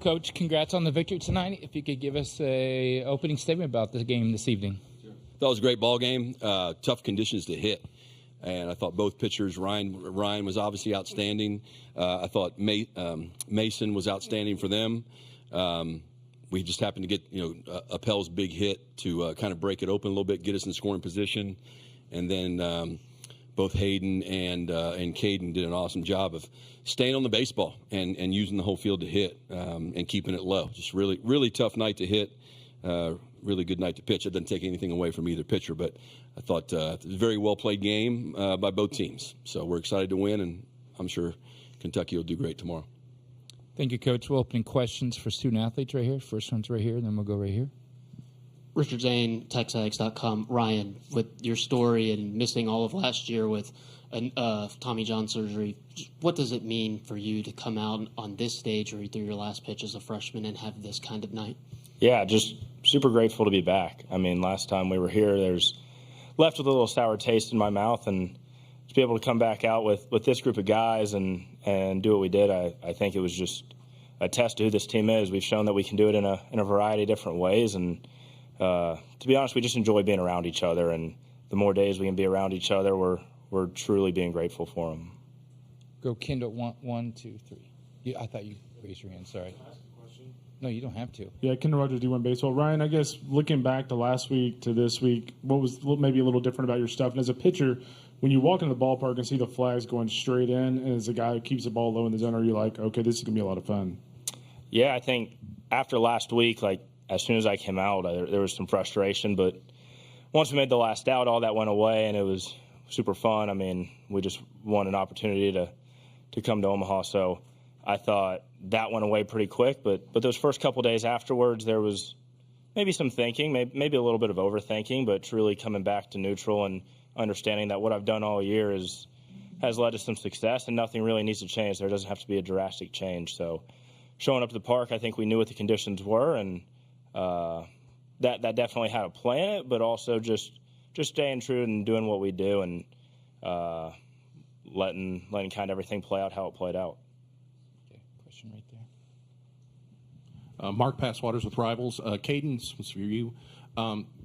Coach, congrats on the victory tonight. If you could give us a opening statement about the game this evening. Sure. That was a great ball game. Tough conditions to hit. And I thought both pitchers, Ryan was obviously outstanding. I thought Mason was outstanding for them. We just happened to get, Appel's big hit to kind of break it open a little bit, get us in scoring position. And then both Hayden and Caden did an awesome job of staying on the baseball and using the whole field to hit and keeping it low. Just really, really tough night to hit. Really good night to pitch. It doesn't take anything away from either pitcher, but I thought it was a very well-played game by both teams. So we're excited to win, and I'm sure Kentucky will do great tomorrow. Thank you, Coach. We'll open questions for student-athletes right here. First one's right here, then we'll go right here. Richard Zane, TexAgs.com. Ryan, with your story and missing all of last year with Tommy John surgery, what does it mean for you to come out on this stage or through your last pitch as a freshman and have this kind of night? Yeah, just super grateful to be back. I mean, last time we were here, there's left with a little sour taste in my mouth, and to be able to come back out with this group of guys and do what we did, I think it was just a test to who this team is. We've shown that we can do it in a variety of different ways, and to be honest, we just enjoy being around each other, and the more days we can be around each other, we're truly being grateful for them. Go Kendall, one, two, three. I thought you raised your hand, sorry. No, you don't have to. Yeah, Kendall Rogers, D1 Baseball. Ryan, I guess looking back to last week to this week, what was maybe a little different about your stuff? And as a pitcher, when you walk into the ballpark and see the flags going straight in, and as a guy who keeps the ball low in the zone, are you like, okay, this is going to be a lot of fun? Yeah, I think after last week, as soon as I came out, there was some frustration. But once we made the last out, all that went away, and it was super fun. I mean, we just won an opportunity to come to Omaha. So I thought that went away pretty quick. But those first couple days afterwards, there was maybe some thinking, maybe a little bit of overthinking, but truly coming back to neutral and understanding that what I've done all year has led to some success, and nothing really needs to change. There doesn't have to be a drastic change. So showing up to the park, I think we knew what the conditions were, and that definitely had a play in it, but also just staying true and doing what we do and letting kind of everything play out how it played out. Okay, question right there. Mark Passwaters with Rivals. Caden, this was for you.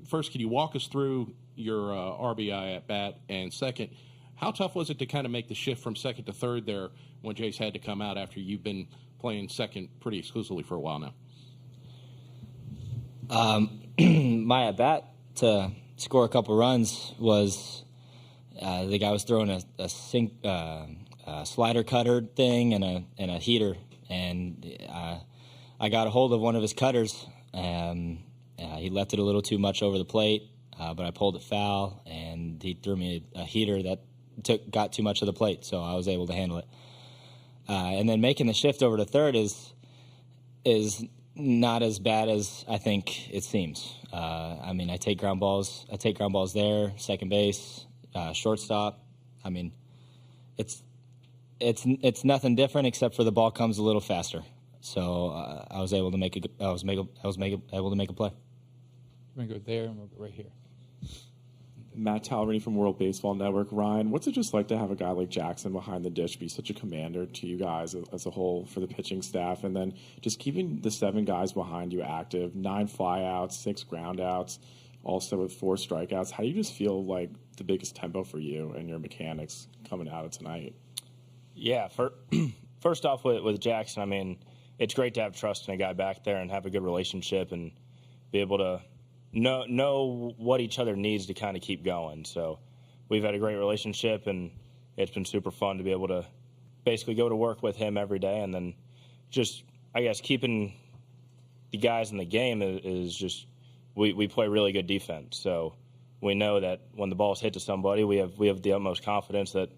First, can you walk us through your RBI at bat? And second, how tough was it to kind of make the shift from second to third there when Jace had to come out after you've been playing second pretty exclusively for a while now? My at bat to score a couple runs was the guy was throwing a slider cutter thing and a heater, and I got a hold of one of his cutters. He left it a little too much over the plate, but I pulled it foul, and he threw me a heater that got too much of the plate, so I was able to handle it. And then making the shift over to third is not as bad as I think it seems. I mean, I take ground balls there, second base, shortstop. I mean, it's nothing different except for the ball comes a little faster. So I was able to make able to make a play. We're gonna go there and we'll go right here. Matt Tallerini from World Baseball Network. Ryan, what's it just like to have a guy like Jackson behind the dish be such a commander to you guys as a whole for the pitching staff? And then just keeping the 7 guys behind you active, 9 flyouts, 6 groundouts, also with 4 strikeouts. How do you just feel like the biggest tempo for you and your mechanics coming out of tonight? Yeah, first off with Jackson, I mean, it's great to have trust in a guy back there and have a good relationship and be able to know what each other needs to kind of keep going. So we've had a great relationship, and it's been super fun to be able to basically go to work with him every day. And then just, I guess, keeping the guys in the game is just we play really good defense. So we know that when the ball's hit to somebody, we have the utmost confidence that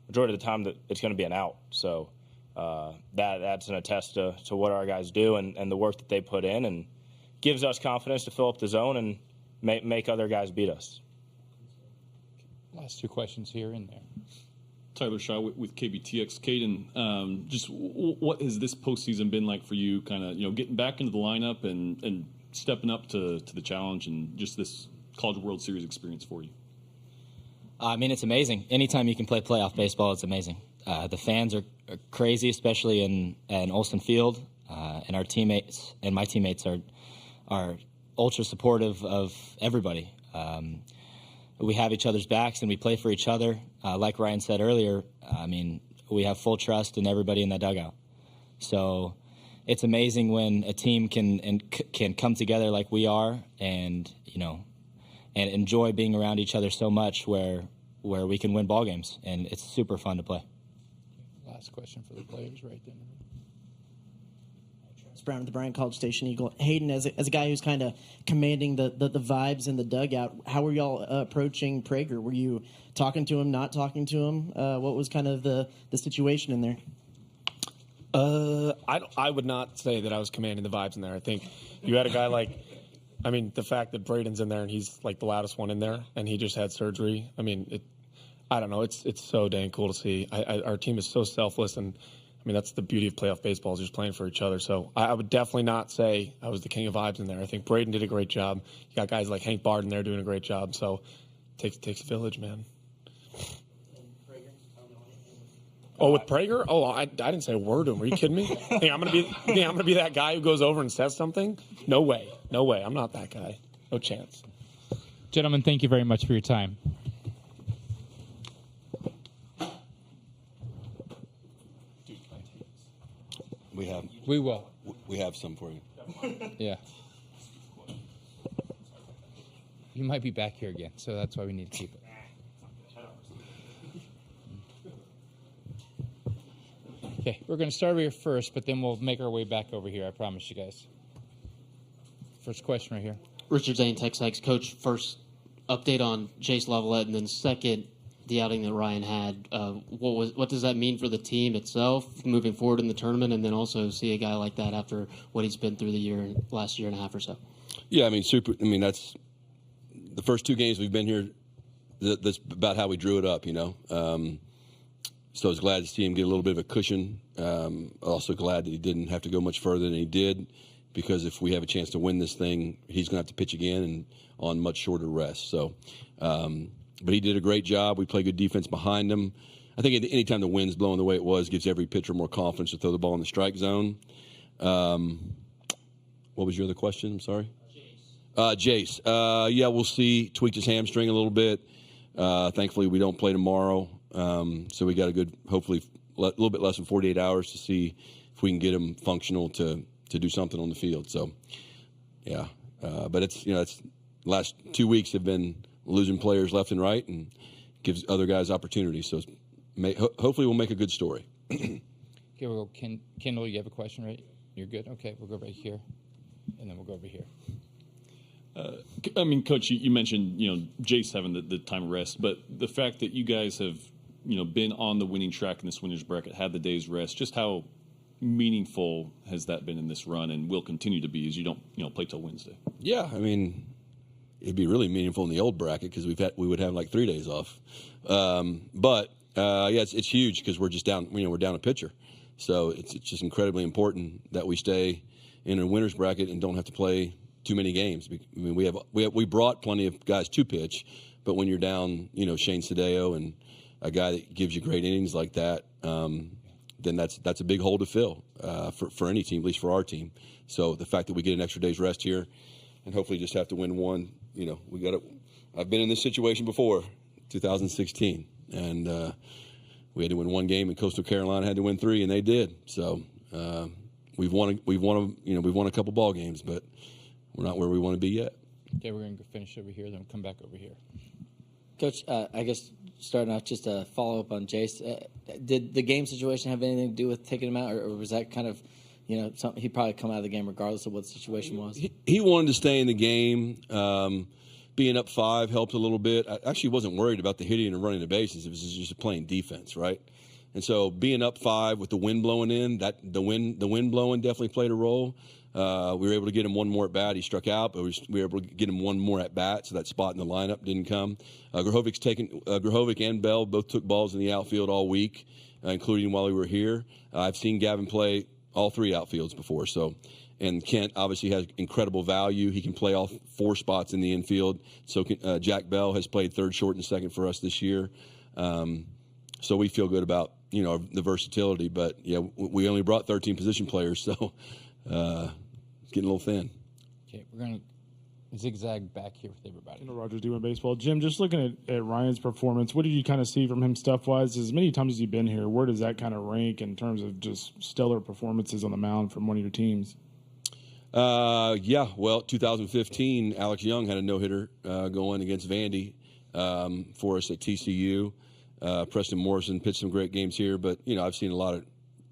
majority of the time that it's going to be an out. So that's an attest to what our guys do and the work that they put in, and gives us confidence to fill up the zone and make other guys beat us. Last 2 questions here and there. Tyler Shaw with KBTX. Caden, just what has this postseason been like for you, kind of, getting back into the lineup and stepping up to the challenge and just this College World Series experience for you? I mean, it's amazing. Anytime you can play playoff baseball, it's amazing. The fans are crazy, especially in Olsen Field. and our teammates and my teammates are ultra supportive of everybody. We have each other's backs and we play for each other. Like Ryan said earlier, I mean, we have full trust in everybody in that dugout. So it's amazing when a team can come together like we are, and and enjoy being around each other so much where we can win ball games, and it's super fun to play. Last question for the players right there. Brown at the Bryan College Station Eagle. Hayden, as a guy who's kind of commanding the vibes in the dugout, how were y'all approaching Prager? Were you talking to him, not talking to him? What was kind of the situation in there? I would not say that I was commanding the vibes in there. I think you had a guy the fact that Braden's in there and he's like the loudest one in there, and he just had surgery. I mean, I don't know. It's so dang cool to see. Our team is so selfless, and I mean, that's the beauty of playoff baseball, is just playing for each other. So I would definitely not say I was the king of vibes in there. I think Braden did a great job. You got guys like Hank Bard in there doing a great job. So it takes a village, man. Oh, with Prager? Oh, I didn't say a word to him. Are you kidding me? Think I'm gonna be that guy who goes over and says something? No way. No way. I'm not that guy. No chance. Gentlemen, thank you very much for your time. We have some for you. Yeah. You might be back here again, so that's why we need to keep it. Okay, we're going to start over here first, but then we'll make our way back over here. I promise you guys. First question right here. Richard Zane, Texas. Coach, first update on Jace Lavalette, and then second, the outing that Ryan had. What does that mean for the team itself moving forward in the tournament, and then also see a guy like that after what he's been through the last year and a half or so? Yeah, I mean, that's the first two games we've been here. That's about how we drew it up, So I was glad to see him get a little bit of a cushion. Also glad that he didn't have to go much further than he did, because if we have a chance to win this thing, he's going to have to pitch again and on much shorter rest. So, but he did a great job. We play good defense behind him. I think any time the wind's blowing the way it was, gives every pitcher more confidence to throw the ball in the strike zone. What was your other question? I'm sorry. Jace. Yeah, we'll see. Tweaked his hamstring a little bit. Thankfully, we don't play tomorrow. So we got a good, hopefully, a little bit less than 48 hours to see if we can get him functional to do something on the field. So, yeah. But it's last 2 weeks have been losing players left and right, and gives other guys opportunities. So hopefully we'll make a good story. Okay, we'll go. Kendall, you have a question, right? You're good? Okay, we'll go right here, and then we'll go over here. I mean, Coach, you mentioned, Jace having the time of rest, but the fact that you guys have, been on the winning track in this winner's bracket, had the day's rest, just how meaningful has that been in this run, and will continue to be as you don't, play till Wednesday? Yeah, I mean, it'd be really meaningful in the old bracket because we would have like 3 days off. But it's huge because we're just down, we're down a pitcher. So it's just incredibly important that we stay in a winner's bracket and don't have to play too many games. I mean, we brought plenty of guys to pitch, but when you're down, Shane Sadeo and a guy that gives you great innings like that, then that's a big hole to fill for any team, at least for our team. So the fact that we get an extra day's rest here, and hopefully just have to win one, I've been in this situation before, 2016, and we had to win one game, and Coastal Carolina had to win 3, and they did. So we've won a couple ball games, but we're not where we want to be yet. Okay, we're going to finish over here, then we'll come back over here. Coach, I guess starting off, just a follow-up on Jace. Did the game situation have anything to do with taking him out, or was that kind of, something he'd probably come out of the game regardless of what the situation was? He wanted to stay in the game. Being up 5 helped a little bit. I actually wasn't worried about the hitting and running the bases. It was just playing defense, right? And so being up 5 with the wind blowing in, the wind blowing definitely played a role. We were able to get him one more at bat. He struck out, but we were able to get him one more at bat, so that spot in the lineup didn't come. Grahovic and Bell both took balls in the outfield all week, including while we were here. I've seen Gavin play all 3 outfields before, and Kent obviously has incredible value. He can play all 4 spots in the infield. So Jack Bell has played third, short, and second for us this year. So we feel good about the versatility. But yeah, we only brought 13 position players, so it's getting a little thin. Okay, we're going to zigzag back here with everybody. You know, Roger's doing baseball. Jim, just looking at Ryan's performance, what did you kind of see from him stuff-wise? As many times as you've been here, where does that kind of rank in terms of just stellar performances on the mound from one of your teams? Yeah, well, 2015, Alex Young had a no-hitter going against Vandy for us at TCU. Preston Morrison pitched some great games here, but, you know, I've seen a lot of,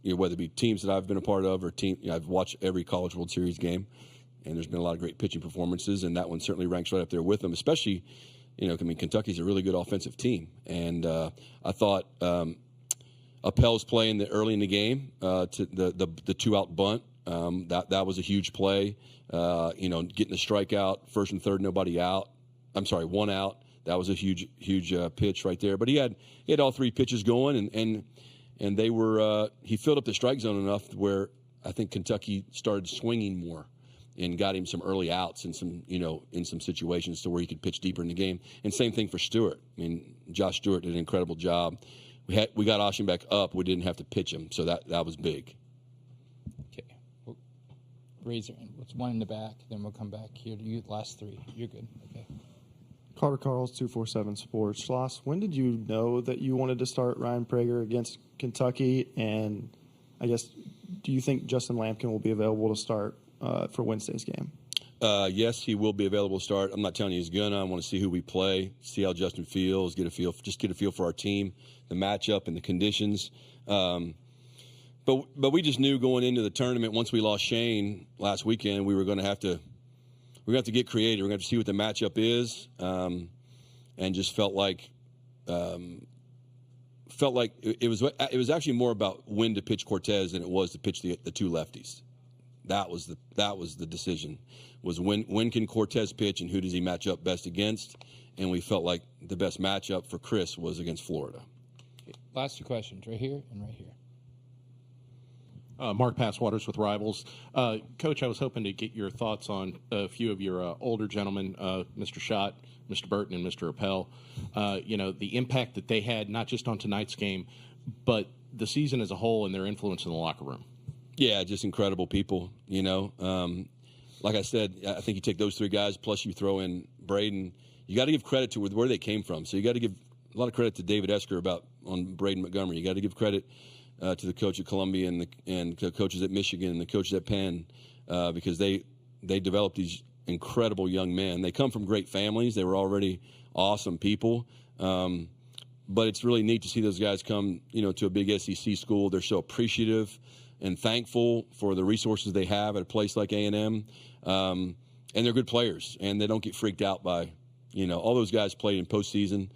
you know, whether it be teams that I've been a part of or I've watched every College World Series game, and there's been a lot of great pitching performances, and that one certainly ranks right up there with them, especially, you know, I mean, Kentucky's a really good offensive team, and I thought Appel's play early in the game to the two-out bunt, that was a huge play. You know, getting the strikeout, first and third, nobody out. I'm sorry, one out. That was a huge pitch right there. But he had all three pitches going, and they were he filled up the strike zone enough where I think Kentucky started swinging more and got him some early outs in some situations to where he could pitch deeper in the game. And same thing for Stewart. I mean, Josh Stewart did an incredible job. We got Oshimbeck up. We didn't have to pitch him, so that was big. Okay. We'll raise your hand. Let's one in the back, then we'll come back here to you. Last three. You're good. Okay. Carter Carls, 247 Sports. Schloss, when did you know that you wanted to start Ryan Prager against Kentucky? And I guess, do you think Justin Lampkin will be available to start for Wednesday's game? Yes, he will be available to start. I'm not telling you he's gonna. I want to see who we play, see how Justin feels, get a feel for our team, the matchup, and the conditions. But we just knew going into the tournament, once we lost Shane last weekend, we were going to have to get creative. We're going to have to see what the matchup is, and just felt like it was actually more about when to pitch Cortez than it was to pitch the two lefties. That was the decision, was when can Cortez pitch and who does he match up best against, and we felt like the best matchup for Chris was against Florida. Okay. Last two questions, right here and right here. Mark Passwaters with Rivals. Coach, I was hoping to get your thoughts on a few of your older gentlemen, Mr. Schott, Mr. Burton, and Mr. Appel. You know, the impact that they had, not just on tonight's game, but the season as a whole and their influence in the locker room. Yeah, just incredible people, you know. Like I said, I think you take those three guys, plus you throw in Braden. You got to give credit to where they came from. So you got to give a lot of credit to David Esker on Braden Montgomery. You got to give credit to the coach at Columbia and the coaches at Michigan and the coaches at Penn, because they developed these incredible young men. They come from great families. They were already awesome people. But it's really neat to see those guys come, you know, to a big SEC school. They're so appreciative and thankful for the resources they have at a place like A&M. And they're good players, and they don't get freaked out by, you know, all those guys played in postseason.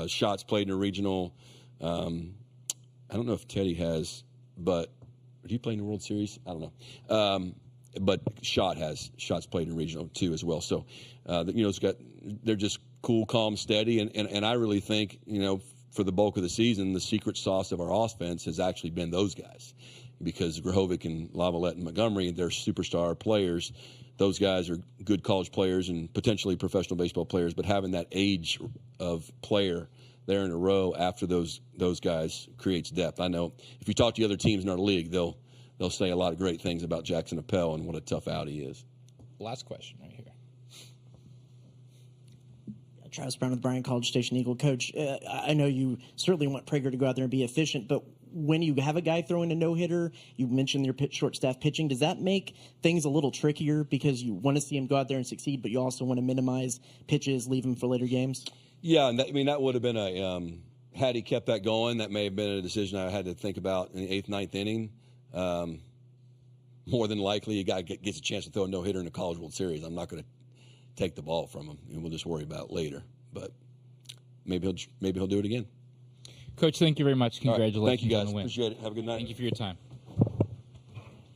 Shots played in a regional. I don't know if Teddy has, but did he play in the World Series? I don't know. But Shots played in regional too as well. So, you know, they're just cool, calm, steady, and I really think, you know, for the bulk of the season, the secret sauce of our offense has actually been those guys, because Grahovic and Lavalette and Montgomery, they're superstar players. Those guys are good college players and potentially professional baseball players, but having that age of player there in a row after those guys creates depth. I know if you talk to the other teams in our league, they'll say a lot of great things about Jackson Appel and what a tough out he is. Last question right here. Travis Brown with Bryan College Station Eagle. Coach, I know you certainly want Prager to go out there and be efficient, but when you have a guy throwing a no-hitter, you mentioned your short staff pitching, does that make things a little trickier because you want to see him go out there and succeed, but you also want to minimize pitches, leave him for later games? Yeah, and that would have been had he kept that going, that may have been a decision I had to think about in the 8th, 9th inning. More than likely, a guy gets a chance to throw a no-hitter in the College World Series. I'm not going to take the ball from him, and we'll just worry about it later. But maybe he'll do it again. Coach, thank you very much. Congratulations. Thank you, guys. On the win. Appreciate it. Have a good night. Thank you for your time.